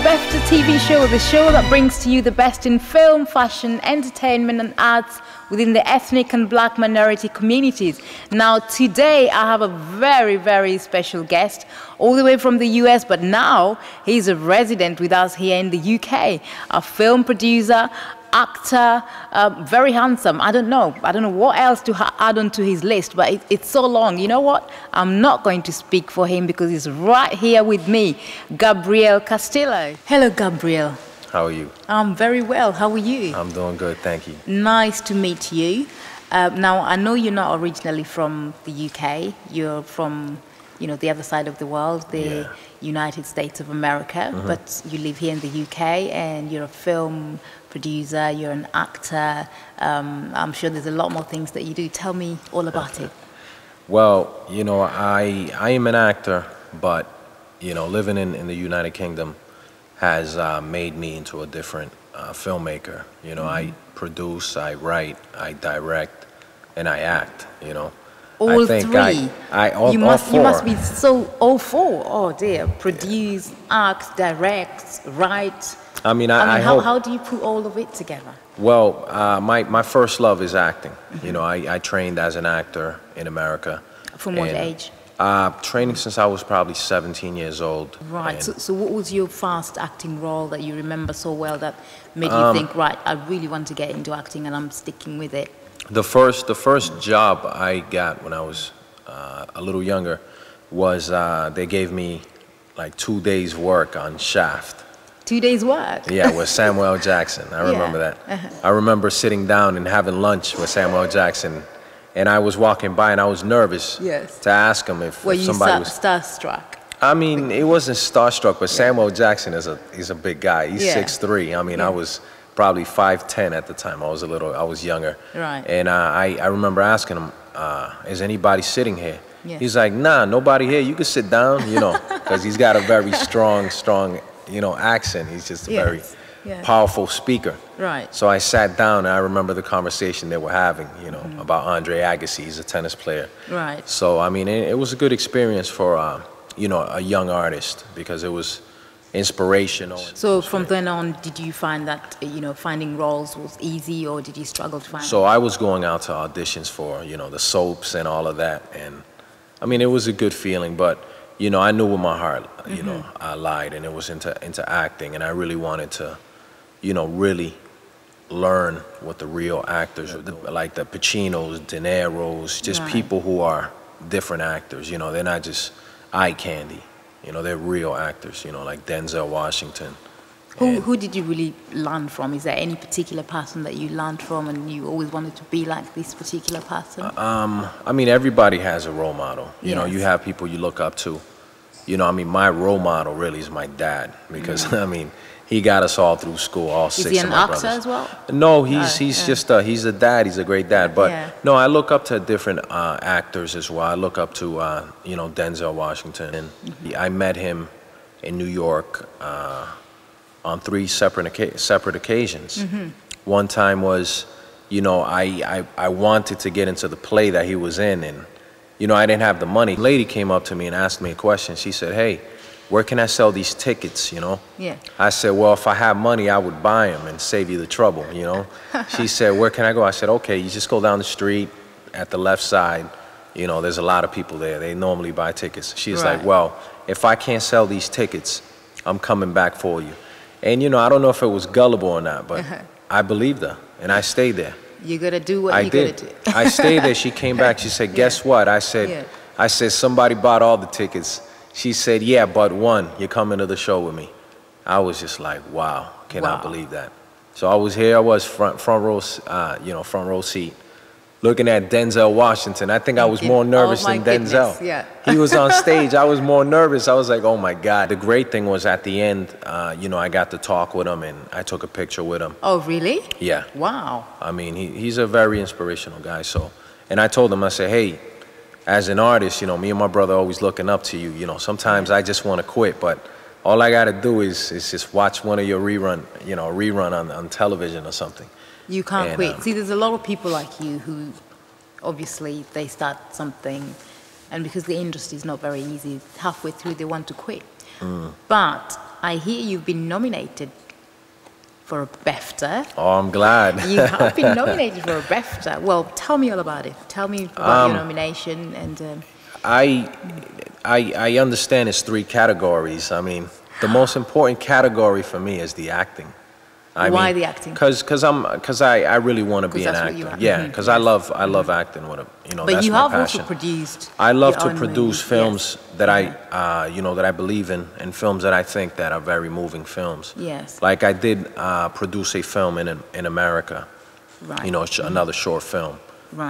BEFFTA TV show, the show that brings to you the best in film, fashion, entertainment and arts within the ethnic and black minority communities. Now today I have a very, very special guest all the way from the US, but now he's a resident with us here in the UK, a film producer, actor, very handsome. I don't know what else to add on to his list, but it's so long. You know what? I'm not going to speak for him because he's right here with me, Gabriel Castillo. Hello, Gabriel. How are you? I'm very well. How are you? I'm doing good, thank you. Nice to meet you. Now, I know you're not originally from the UK. You're from, you know, the other side of the world, the United States of America, but you live here in the UK and you're a film producer, you're an actor. I'm sure there's a lot more things that you do. Tell me all about it. Well, you know, I am an actor, but, you know, living in the United Kingdom has made me into a different filmmaker. You know, I produce, I write, I direct, and I act, you know. All three? You must be so, all four. Oh dear. Produce, act, direct, write. I mean, how do you put all of it together? Well, my first love is acting. You know, I trained as an actor in America. From what age? Training since I was probably 17 years old. Right. So what was your first acting role that you remember so well that made you think, right, I really want to get into acting and I'm sticking with it? The first job I got when I was a little younger was they gave me like 2 days work on Shaft. 2 days work? Yeah, with Samuel L. Jackson. I remember that. I remember sitting down and having lunch with Samuel L. Jackson, and I was walking by and I was nervous to ask him if somebody was starstruck. I mean, it wasn't starstruck, but Samuel L. Jackson is a big guy. He's 6'3". I mean, I was probably 5'10" at the time. I was younger. Right. And I remember asking him, is anybody sitting here? Yeah. He's like, nah, nobody here. You can sit down, you know, because he's got a very strong, you know, accent. He's just a very powerful speaker. Right. So I sat down and I remember the conversation they were having, you know, about Andre Agassi. He's a tennis player. Right. So, I mean, it was a good experience for, you know, a young artist because it was inspirational. So from then on, did you find that, you know, finding roles was easy or did you struggle to find? So I was going out to auditions for, you know, the soaps and all of that. And I mean, it was a good feeling, but you know, I knew with my heart, you know, I lied, and it was into acting, and I really wanted to, you know, really learn what the real actors, like the Pacinos, De Niro's, just people who are different actors. You know, they're not just eye candy. You know, they're real actors. You know, like Denzel Washington. Who did you really learn from? Is there any particular person that you learned from, and you always wanted to be like this particular person? I mean, everybody has a role model. You know, you have people you look up to. You know, I mean, my role model really is my dad because I mean, he got us all through school, all six of my brothers. Is he an actor as well? No, he's just he's a dad. He's a great dad. But no, I look up to different actors as well. I look up to you know, Denzel Washington, and I met him in New York on 3 separate occasions. One time was, you know, I wanted to get into the play that he was in, and you know, I didn't have the money. A lady came up to me and asked me a question. She said, hey, where can I sell these tickets, you know? Yeah. I said, well, if I had money, I would buy them and save you the trouble, you know? She said, where can I go? I said, okay, you just go down the street at the left side. You know, there's a lot of people there. They normally buy tickets. She's like, well, if I can't sell these tickets, I'm coming back for you. And, you know, I don't know if it was gullible or not, but I believed her, and I stayed there. You gotta do what you gotta do. I stayed there. She came back. She said, guess what? I said, somebody bought all the tickets. She said, yeah, but one. You're coming to the show with me. I was just like, wow, cannot believe that. So I was here. I was front row, you know, front row seat, looking at Denzel Washington. I think I was more nervous than Denzel. Yeah. He was on stage. I was more nervous. I was like, oh my God. The great thing was at the end, you know, I got to talk with him and I took a picture with him. Oh, really? Yeah. Wow. I mean, he's a very inspirational guy. So, and I told him, I said, hey, as an artist, you know, me and my brother always looking up to you. You know, sometimes I just want to quit, but all I got to do is just watch one of your rerun on television or something. You can't quit. See, there's a lot of people like you who, obviously, they start something, and because the industry is not very easy, halfway through they want to quit. But I hear you've been nominated for a BEFFTA. Oh, I'm glad. You have been nominated for a BEFFTA. Well, tell me all about it. Tell me about your nomination. And I understand it's 3 categories. I mean, the most important category for me is the acting. Why the acting? Because I really want to be an actor. Yeah, because I love acting. But that's my passion. But you have also produced. I love to produce films that I believe in, and films that I think that are very moving films. Yes. Like I did produce a film in America. Right. You know, another short film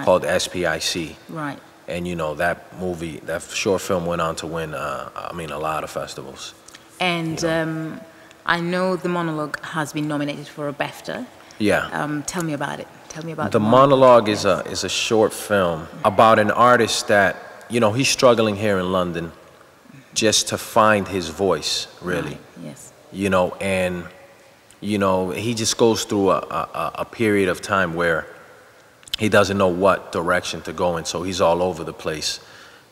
called SPIC. Right. And that movie, that short film went on to win, a lot of festivals. And I know the Monologue has been nominated for a BEFFTA. Yeah. Tell me about it. Tell me about the Monologue. Is a short film about an artist that he's struggling here in London, just to find his voice, really. Right. Yes. And he just goes through a period of time where he doesn't know what direction to go in, so he's all over the place,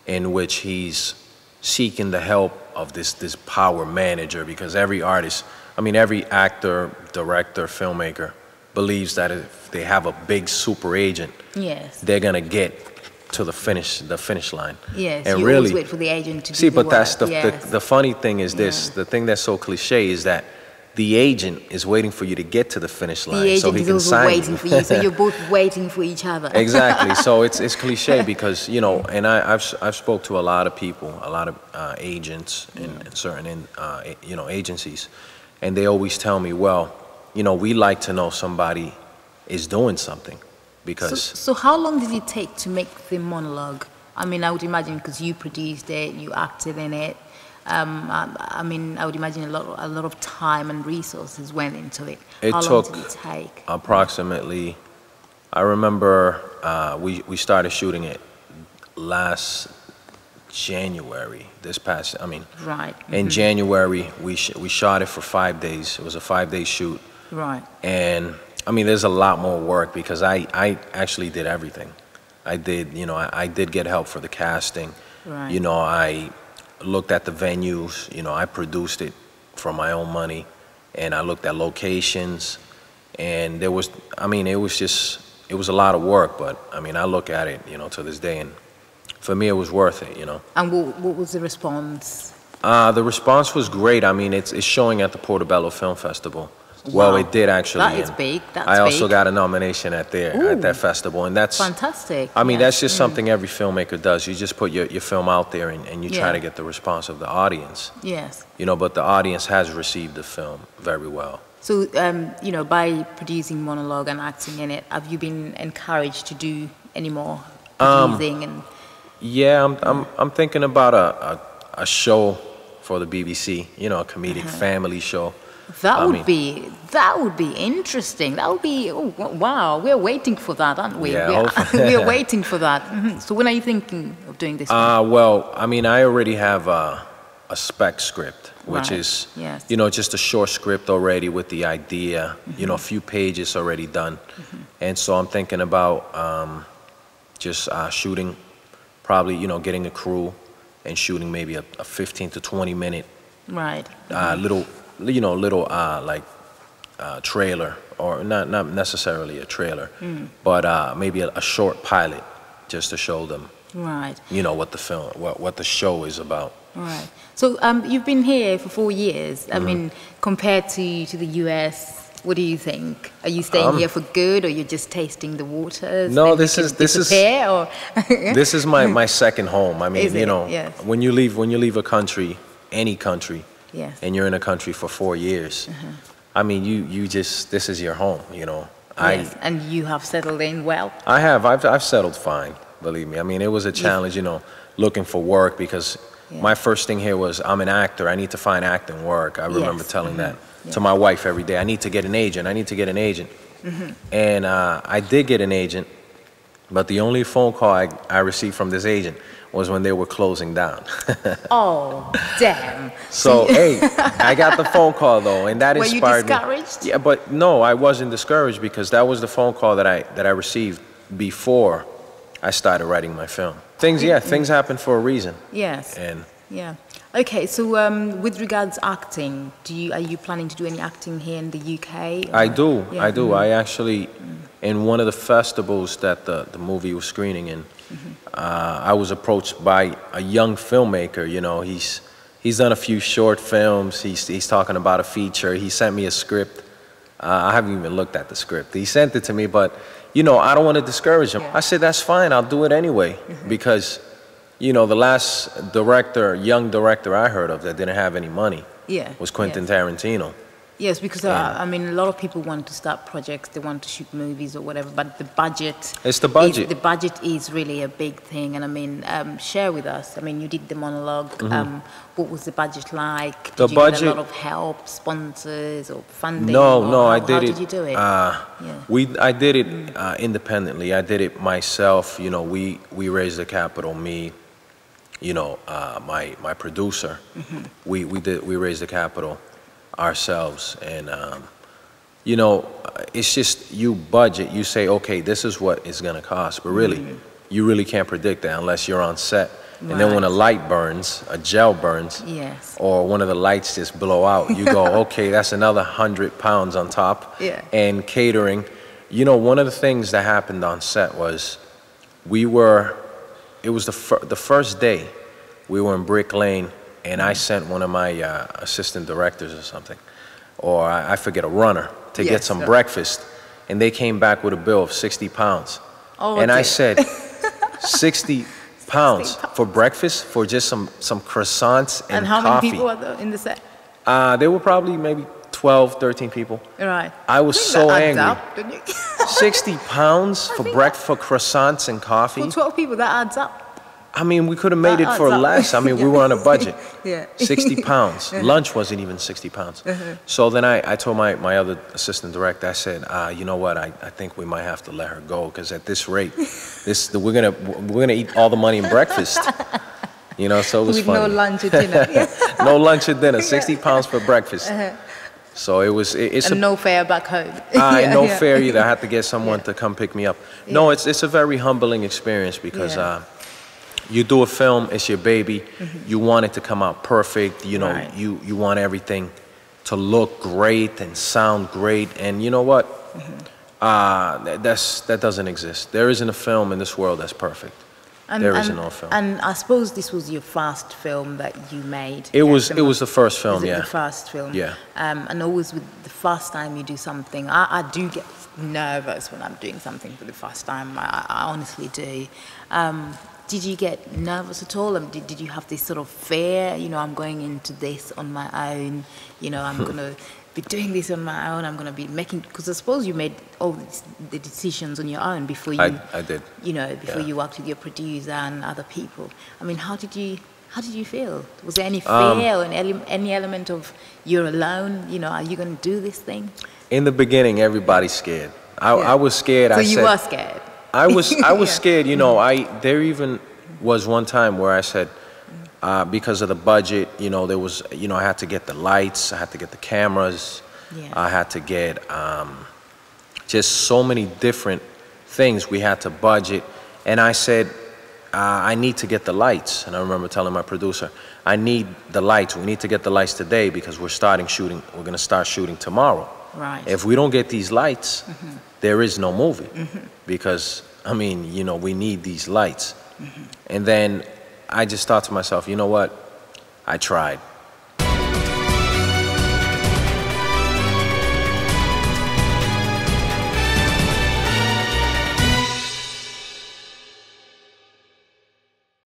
in which he's seeking the help of this power manager, because every artist, every actor, director, filmmaker believes that if they have a big super agent, yes, they're gonna get to the finish line. Yes, and you really always wait for the agent to do the but work. that's Yes. the funny thing is this. The thing that's so cliche is that the agent is waiting for you to get to the finish line, the so he agent can is also sign waiting for you, so you're both waiting for each other. Exactly. So it's cliche because and I've spoke to a lot of people, a lot of agents in certain agencies, and they always tell me, well, we like to know somebody is doing something, because. So how long did it take to make the Monologue? I would imagine, because you produced it, you acted in it. I would imagine a lot of time and resources went into it. How long did it take? Approximately, I remember we started shooting it last January. Right. In January we shot it for 5 days. It was a 5-day shoot. Right. And there's a lot more work, because I actually did everything. I did get help for the casting. Right. I looked at the venues, I produced it from my own money, and I looked at locations, and there was, it was a lot of work, but I look at it, to this day, and for me it was worth it, And what was the response? The response was great. It's showing at the Portobello Film Festival. Wow. Well, it did actually. That is big. I also got a nomination at that festival, and that's fantastic. That's just something every filmmaker does. You just put your film out there, and you try to get the response of the audience. Yes. But the audience has received the film very well. So, by producing Monologue and acting in it, have you been encouraged to do any more producing? Yeah, I'm thinking about a show for the BBC. A comedic family show. That would be interesting. That would be, wow, we're waiting for that, aren't we? Yeah, we're waiting for that. So when are you thinking of doing this one? Well, I already have a spec script, which is, just a short script already with the idea, a few pages already done. And so I'm thinking about just shooting, probably, getting a crew and shooting maybe a 15 to 20 minute little trailer, or not necessarily a trailer, but maybe a short pilot, just to show them, what the film, what the show is about. Right. So you've been here for 4 years. Compared to the US, what do you think? Are you staying here for good, or you're just tasting the waters? No, this is this is my second home. Yes. When you leave a country, any country. Yes. And you're in a country for 4 years. You just, this is your home, Yes, and you have settled in well. I've settled fine, believe me. It was a challenge, looking for work, because my first thing here was, I'm an actor, I need to find acting work. I remember telling that to my wife every day. I need to get an agent, I need to get an agent. And I did get an agent, but the only phone call I received from this agent was when they were closing down. Oh, damn. So, hey, I got the phone call, though, and that inspired me. Were you discouraged? Yeah, but no, I wasn't discouraged, because that was the phone call that I received before I started writing my film. Things happen for a reason. Yes. And Okay, so with regards acting, are you planning to do any acting here in the UK? I do, yeah. I do. I actually, in one of the festivals that the movie was screening in, I was approached by a young filmmaker. You know, he's done a few short films. He's talking about a feature. He sent me a script. I haven't even looked at the script. He sent it to me, but you know, I don't want to discourage him. Yeah. I said, that's fine. I'll do it anyway because. You know, the last young director I heard of that didn't have any money was Quentin Tarantino. Yes, because I mean, a lot of people want to start projects, they want to shoot movies or whatever, but the budget... It's the budget. The budget is really a big thing, and I mean, share with us. I mean, you did the monologue. What was the budget like? Did you get a lot of help, sponsors or funding? No, I did it. How did you do it? I did it independently. I did it myself. You know, we raised the capital, me, you know, my producer, we raised the capital ourselves, and you know, it's just you budget. You say, okay, this is what it's gonna cost, but really, you really can't predict that unless you're on set. And then when a light burns, a gel burns, or one of the lights just blow out, you go, okay, that's another 100 pounds on top. And catering, you know, one of the things that happened on set was it was the first day we were in Brick Lane, and I sent one of my assistant directors or something, or I forget, a runner, to get some breakfast, and they came back with a bill of 60 pounds. And I said, 60 pounds for breakfast, for just some croissants and coffee. And how many people were in the set? There were probably maybe 12, 13 people. Right. I was so angry. Up, didn't you? 60 pounds for breakfast, for croissants and coffee. For 12 people, that adds up. I mean, we could have made it for less. I mean, we were on a budget. 60 pounds. Lunch wasn't even 60 pounds. So then I told my other assistant director, I said, you know what, I think we might have to let her go, because at this rate, we're gonna eat all the money in breakfast. You know, so it was funny. With no lunch or dinner. No lunch or dinner, 60 pounds for breakfast. So it's no fare back home. No fare either. I had to get someone to come pick me up. No, it's a very humbling experience, because you do a film, it's your baby. You want it to come out perfect. You know, you want everything to look great and sound great. And you know what? That doesn't exist. There isn't a film in this world that's perfect. There isn't no film. And I suppose this was your first film that you made. It was the first film, the first film. Yeah. And always with the first time you do something, I do get nervous when I'm doing something for the first time. I honestly do. Did you get nervous at all? Did you have this sort of fear? You know, I'm going into this on my own. You know, I'm going to be doing this on my own. I'm going to be making, because I suppose you made all the decisions on your own before you. I did. You know, before you worked with your producer and other people. I mean, how did you feel? Was there any fear or any element of you're alone? You know, are you going to do this thing? In the beginning, everybody's scared. I was scared. So you were scared. I was scared. You know, there even was one time where I said, because of the budget, you know, there was, you know, I had to get the lights, I had to get the cameras, I had to get just so many different things we had to budget. And I said, I need to get the lights. And I remember telling my producer, I need the lights. We need to get the lights today, because we're starting shooting. We're going to start shooting tomorrow. Right. If we don't get these lights, there is no movie. Because, I mean, you know, we need these lights. And then I just thought to myself, you know what? I tried.